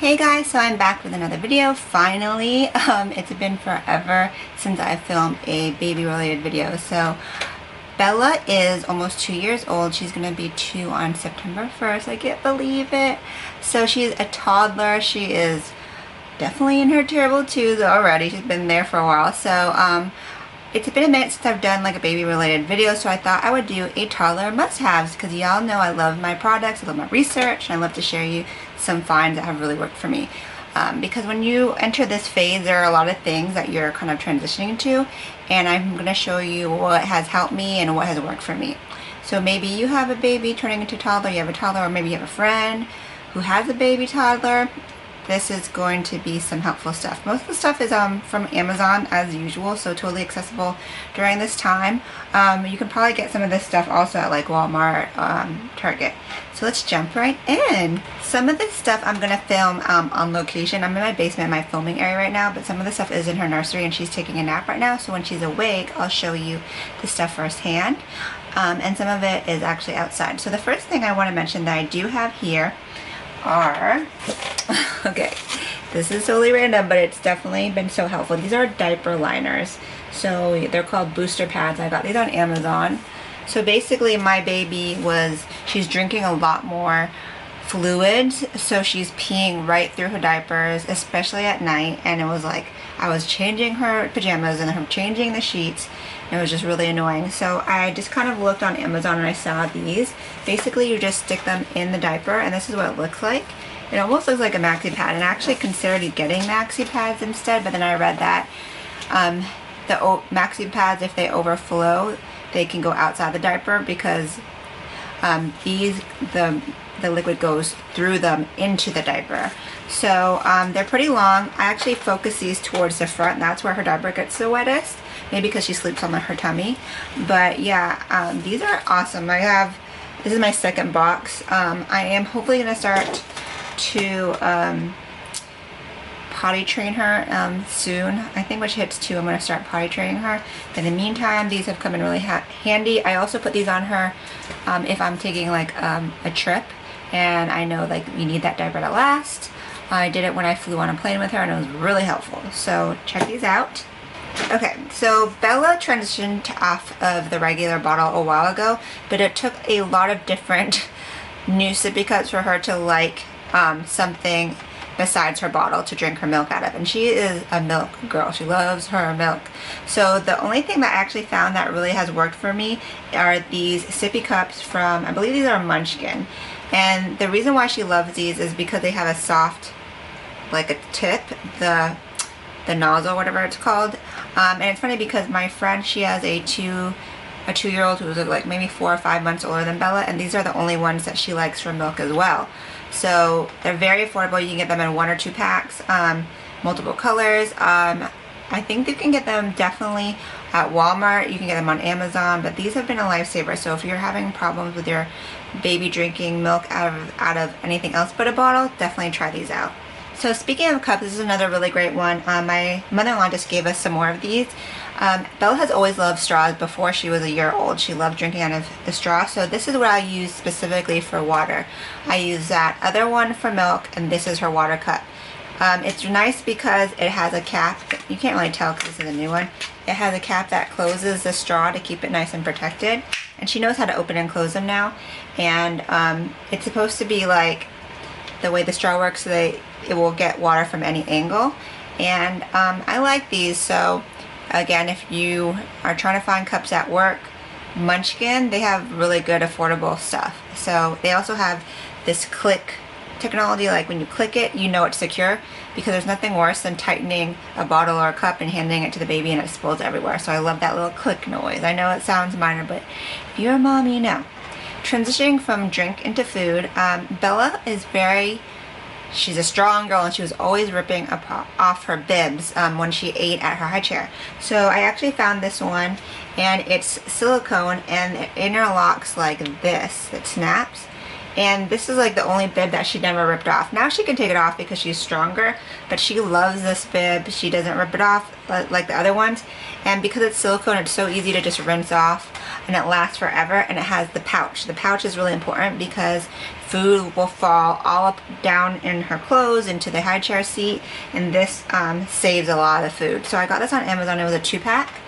Hey guys, so I'm back with another video, finally. It's been forever since I filmed a baby related video. So Bella is almost 2 years old. She's gonna be 2 on September 1st. I can't believe it. So she's a toddler. She is definitely in her terrible twos already. She's been there for a while. So it's been a minute since I've done like a baby related video, so I thought I would do a toddler must-haves because y'all know I love my products, I love my research, and I love to share you some finds that have really worked for me. Because when you enter this phase, there are a lot of things that you're kind of transitioning to, and I'm going to show you what has helped me and what has worked for me. So maybe you have a baby turning into toddler, you have a toddler, or maybe you have a friend who has a baby toddler. This is going to be some helpful stuff. Most of the stuff is from Amazon as usual, so totally accessible during this time. You can probably get some of this stuff also at like Walmart, Target. So let's jump right in. Some of this stuff I'm gonna film on location. I'm in my basement, my filming area right now, but some of the stuff is in her nursery and she's taking a nap right now. So when she's awake, I'll show you the stuff firsthand. And some of it is actually outside. So the first thing I wanna mention that I do have here are, okay, this is totally random, but it's definitely been so helpful. These are diaper liners. So they're called booster pads. I got these on Amazon. So basically my baby she's drinking a lot more fluids, so she's peeing right through her diapers, especially at night, and it was like I was changing her pajamas and her changing the sheets. It was just really annoying. So I just kind of looked on Amazon and I saw these. Basically you just stick them in the diaper and this is what it looks like. It almost looks like a maxi pad, and I actually considered getting maxi pads instead, but then I read that the maxi pads, if they overflow, they can go outside the diaper because the liquid goes through them into the diaper. So they're pretty long. I actually focus these towards the front. That's where her diaper gets the wettest. Maybe because she sleeps on her tummy. But yeah, these are awesome. This is my second box. I am hopefully going to start to potty train her soon. I think when she hits 2, I'm going to start potty training her. But in the meantime, these have come in really handy. I also put these on her if I'm taking like a trip and I know like we need that diaper to last. I did it when I flew on a plane with her and it was really helpful. So check these out. Okay, so Bella transitioned off of the regular bottle a while ago, but it took a lot of different new sippy cups for her to like something besides her bottle to drink her milk out of, and she is a milk girl. She loves her milk. So the only thing that I actually found that really has worked for me are these sippy cups from, I believe these are Munchkin, and the reason why she loves these is because they have a soft, like a tip, the nozzle, whatever it's called. And it's funny because my friend, she has a 2-year-old who's like maybe 4 or 5 months older than Bella, and these are the only ones that she likes for milk as well. So they're very affordable. You can get them in 1 or 2 packs, multiple colors. I think you can get them definitely at Walmart. You can get them on Amazon, but these have been a lifesaver. So if you're having problems with your baby drinking milk out of anything else but a bottle, definitely try these out. So speaking of cups, this is another really great one. My mother-in-law just gave us some more of these. Bella has always loved straws before she was a year old. She loved drinking out of the straw. So this is what I use specifically for water. I use that other one for milk, and this is her water cup. It's nice because it has a cap. You can't really tell because this is a new one. It has a cap that closes the straw to keep it nice and protected. And she knows how to open and close them now. And it's supposed to be like the way the straw works, so it will get water from any angle. And I like these. So again, if you are trying to find cups at work, Munchkin, they have really good affordable stuff. So they also have this click technology, like when you click it, you know it's secure, because there's nothing worse than tightening a bottle or a cup and handing it to the baby and it spills everywhere. So I love that little click noise. I know it sounds minor, but if you're a mom, you know. Transitioning from drink into food, Bella is she's a strong girl, and she was always ripping off her bibs when she ate at her high chair. So I actually found this one, and it's silicone and it interlocks like this. It snaps, And this is like the only bib that she never ripped off. Now she can take it off because she's stronger, but she loves this bib. She doesn't rip it off like the other ones. And because it's silicone, it's so easy to just rinse off, and it lasts forever. And it has the pouch. The pouch is really important because food will fall all up down in her clothes into the high chair seat, and this saves a lot of the food. So I got this on Amazon. It was a 2-pack.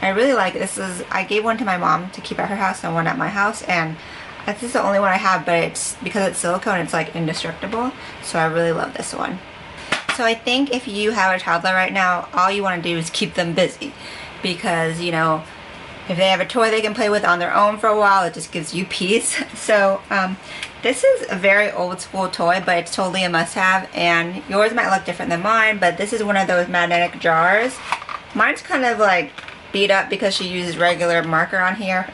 I really like it. I gave one to my mom to keep at her house and one at my house, and this is the only one I have, but it's because it's silicone, it's like indestructible. So I really love this one. So I think if you have a toddler right now, all you want to do is keep them busy, because you know, if they have a toy they can play with on their own for a while, it just gives you peace. So this is a very old school toy, but it's totally a must-have, and yours might look different than mine, but this is one of those magnetic jars. Mine's kind of like beat up because she uses regular marker on here,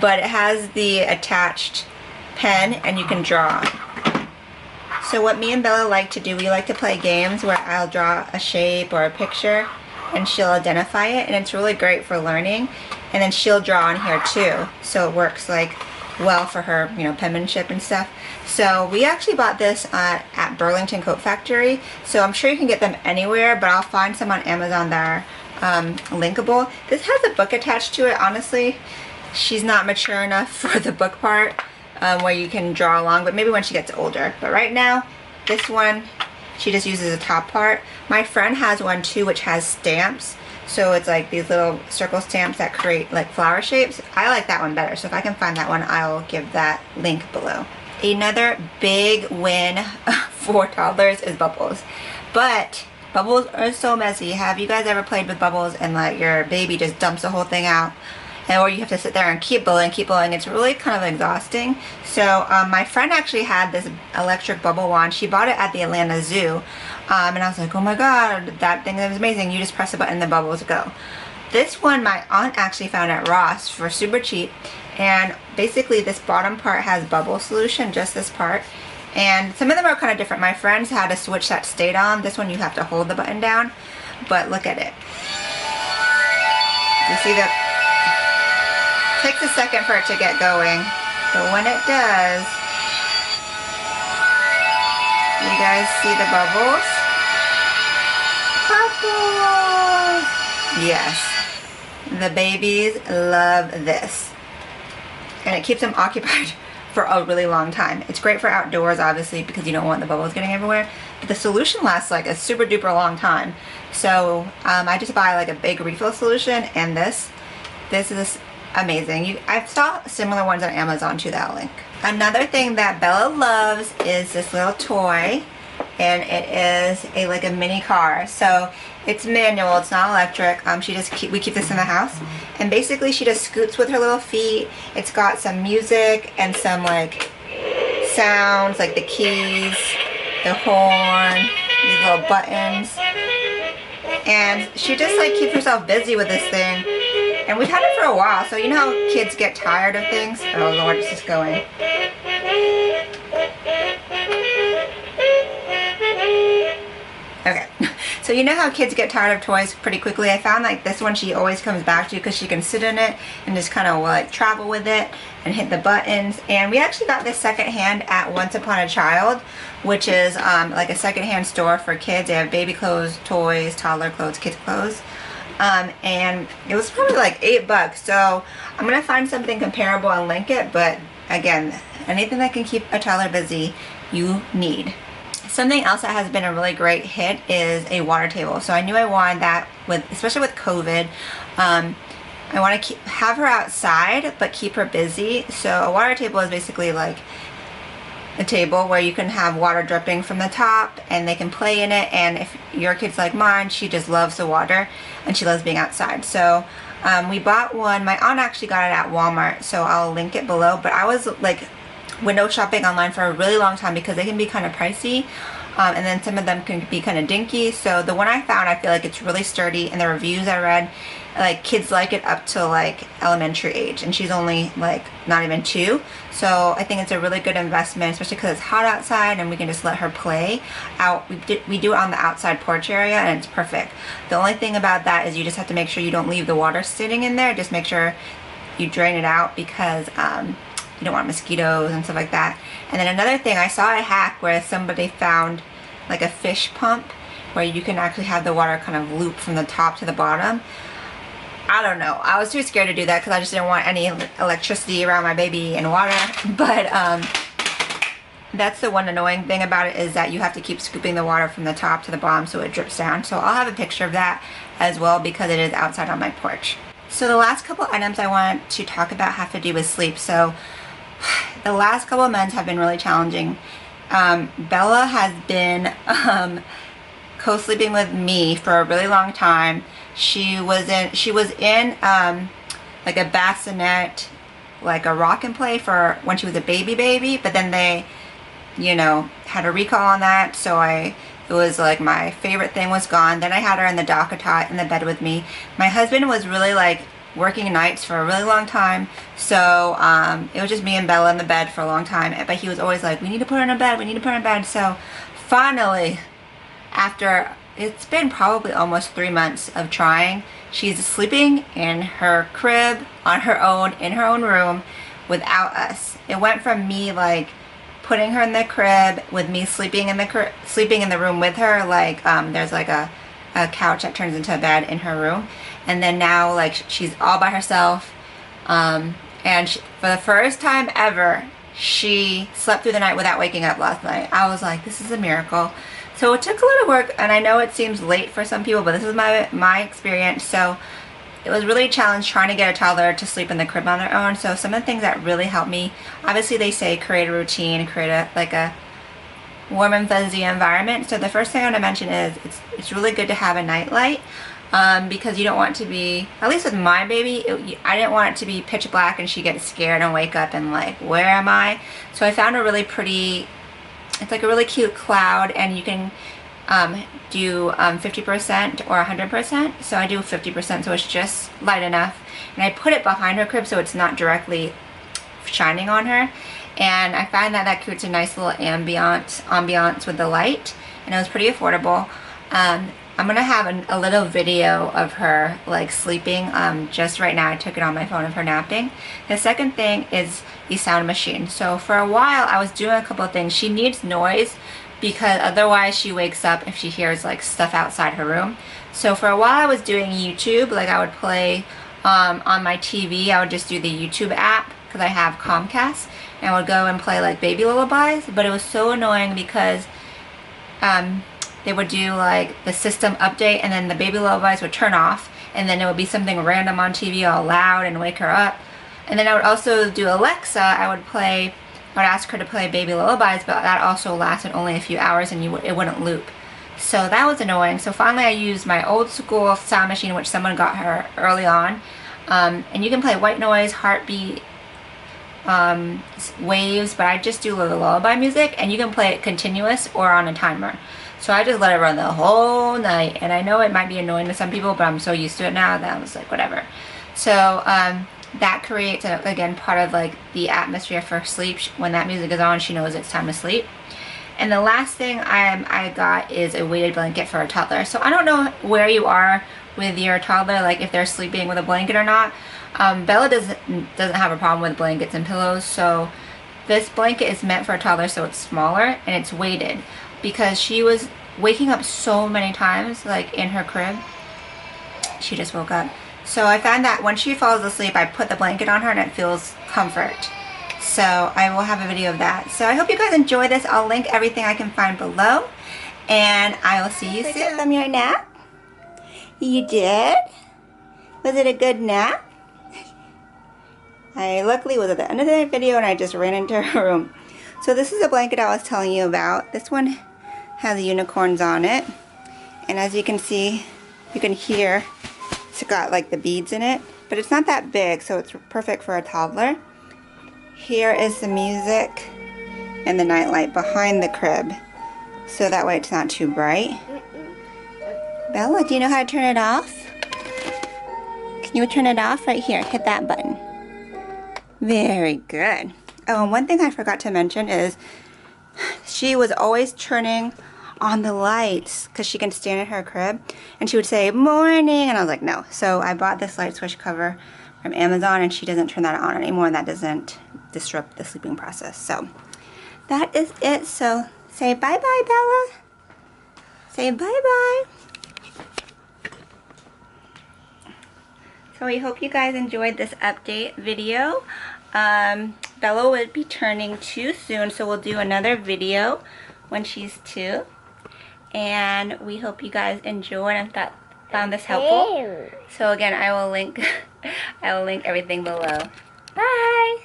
but it has the attached pen and you can draw. So what me and Bella like to do, we like to play games where I'll draw a shape or a picture and she'll identify it, and it's really great for learning. And then she'll draw on here too, so it works like well for her, you know, penmanship and stuff. So we actually bought this at Burlington Coat Factory, so I'm sure you can get them anywhere, but I'll find some on Amazon that are linkable. This has a book attached to it. Honestly, she's not mature enough for the book part where you can draw along, but maybe when she gets older. But right now, this one, she just uses the top part. My friend has one too, which has stamps. So it's like these little circle stamps that create like flower shapes. I like that one better, so if I can find that one, I'll give that link below. Another big win for toddlers is bubbles. But bubbles are so messy. Have you guys ever played with bubbles and like your baby just dumps the whole thing out? And or you have to sit there and keep blowing. It's really kind of exhausting. So my friend actually had this electric bubble wand. She bought it at the Atlanta Zoo. And I was like, oh my god, that thing is amazing. You just press a button and the bubbles go. This one my aunt actually found at Ross for super cheap. And basically this bottom part has bubble solution, just this part. And some of them are kind of different. My friends had a switch that stayed on. This one you have to hold the button down. But look at it. You see the... It takes a second for it to get going. But when it does... You guys see the bubbles? Bubbles! Yes. The babies love this. And it keeps them occupied for a really long time. It's great for outdoors, obviously, because you don't want the bubbles getting everywhere. But the solution lasts like a super duper long time. So I just buy like a big refill solution, and this is amazing. I saw similar ones on Amazon too that I'll link. Another thing that Bella loves is this little toy, and it is like a mini car. So it's manual, it's not electric. We keep this in the house, and basically she just scoots with her little feet. It's got some music and some like sounds, like the keys, the horn, these little buttons, and she just like keeps herself busy with this thing. And we've had it for a while, so you know how kids get tired of things? Oh Lord, it's just going. Okay, so you know how kids get tired of toys pretty quickly? I found like this one she always comes back to because she can sit in it and just kind of like travel with it and hit the buttons. And we actually got this secondhand at Once Upon a Child, which is like a secondhand store for kids. They have baby clothes, toys, toddler clothes, kids clothes. And it was probably like $8, so I'm gonna find something comparable and link it. But again, anything that can keep a toddler busy, you need. Something else that has been a really great hit is a water table. So I knew I wanted that, especially with COVID. I want to have her outside but keep her busy. So a water table is basically like a table where you can have water dripping from the top and they can play in it. And if your kid's like mine, she just loves the water and she loves being outside. So we bought one. My aunt actually got it at Walmart, so I'll link it below. But I was like window shopping online for a really long time because they can be kind of pricey, and then some of them can be kind of dinky. So the one I found, I feel like it's really sturdy, and the reviews I read, like kids like it up to like elementary age, and she's only like not even 2. So I think it's a really good investment, especially because it's hot outside and we can just let her play out. We do it on the outside porch area, and it's perfect. The only thing about that is you just have to make sure you don't leave the water sitting in there. Just make sure you drain it out, because you don't want mosquitoes and stuff like that. And then another thing, I saw a hack where somebody found like a fish pump where you can actually have the water kind of loop from the top to the bottom. I don't know. I was too scared to do that because I just didn't want any electricity around my baby and water. But that's the one annoying thing about it, is that you have to keep scooping the water from the top to the bottom so it drips down. So I'll have a picture of that as well because it is outside on my porch. So the last couple items I want to talk about have to do with sleep. So the last couple of months have been really challenging. Bella has been co-sleeping with me for a really long time. She was in like a bassinet, like a rock and play for when she was a baby, but then they, you know, had a recall on that, so it was like my favorite thing was gone. Then I had her in the DockATot in the bed with me. My husband was really like working nights for a really long time, so it was just me and Bella in the bed for a long time, but he was always like, we need to put her in bed, we need to put her in bed. So finally, after it's been probably almost 3 months of trying, she's sleeping in her crib on her own, in her own room, without us. It went from me like putting her in the crib with me sleeping in the room with her, like there's like a couch that turns into a bed in her room, and then now like she's all by herself, and for the first time ever she slept through the night without waking up last night. I was like, this is a miracle. So it took a lot of work, and I know it seems late for some people, but this is my experience. So it was really a challenge trying to get a toddler to sleep in the crib on their own. So some of the things that really helped me, obviously they say create a routine, create a warm and fuzzy environment. So the first thing I want to mention is it's really good to have a nightlight, because you don't want it to be, at least with my baby, I didn't want it to be pitch black and she gets scared and wake up and like, where am I? So I found a really pretty, it's like a really cute cloud, and you can do 50% or 100%. So I do 50%, so it's just light enough, and I put it behind her crib so it's not directly shining on her, and I find that creates a nice little ambiance with the light, and it was pretty affordable. I'm gonna have a little video of her like sleeping just right now. I took it on my phone of her napping. The second thing is the sound machine. So for a while I was doing a couple of things. She needs noise because otherwise she wakes up if she hears like stuff outside her room. So for a while I was doing YouTube. Like I would play on my TV, I would just do the YouTube app because I have Comcast, and I would go and play like baby lullabies. But it was so annoying because they would do like the system update, and then the baby lullabies would turn off, and then it would be something random on TV all loud and wake her up. And then I would also do Alexa. I would ask her to play baby lullabies, but that also lasted only a few hours, and it wouldn't loop. So that was annoying. So finally I used my old school sound machine, which someone got her early on. And you can play white noise, heartbeat, waves, but I just do the lullaby music, and you can play it continuous or on a timer. So I just let it run the whole night, and I know it might be annoying to some people, but I'm so used to it now that I was like, whatever. So that creates, again, part of like the atmosphere for sleep. When that music is on, she knows it's time to sleep. And the last thing I got is a weighted blanket for a toddler. So I don't know where you are with your toddler, like if they're sleeping with a blanket or not. Bella doesn't have a problem with blankets and pillows, so this blanket is meant for a toddler, so it's smaller and it's weighted, because she was waking up so many times, like in her crib. She just woke up. So I found that when she falls asleep, I put the blanket on her and it feels comfort. So I will have a video of that. So I hope you guys enjoy this. I'll link everything I can find below, and I will see you soon. Did you get them your nap? You did? Was it a good nap? I luckily was at the end of the video and I just ran into her room. So this is the blanket I was telling you about. This one has unicorns on it, and as you can see, you can hear it's got like the beads in it, but it's not that big, so it's perfect for a toddler. Here is the music and the nightlight behind the crib, so that way it's not too bright. Bella, do you know how to turn it off? Can you turn it off? Right here, hit that button. Very good. Oh, and one thing I forgot to mention is she was always turning on the lights because she can stand in her crib, and she would say morning, and I was like no. So I bought this light switch cover from Amazon, and she doesn't turn that on anymore, and that doesn't disrupt the sleeping process. So that is it. So say bye-bye, Bella. Say bye-bye. So we hope you guys enjoyed this update video. Bella will be turning 2 soon, so we'll do another video when she's 2. And we hope you guys enjoyed and found this helpful. So again, I will link everything below. Bye!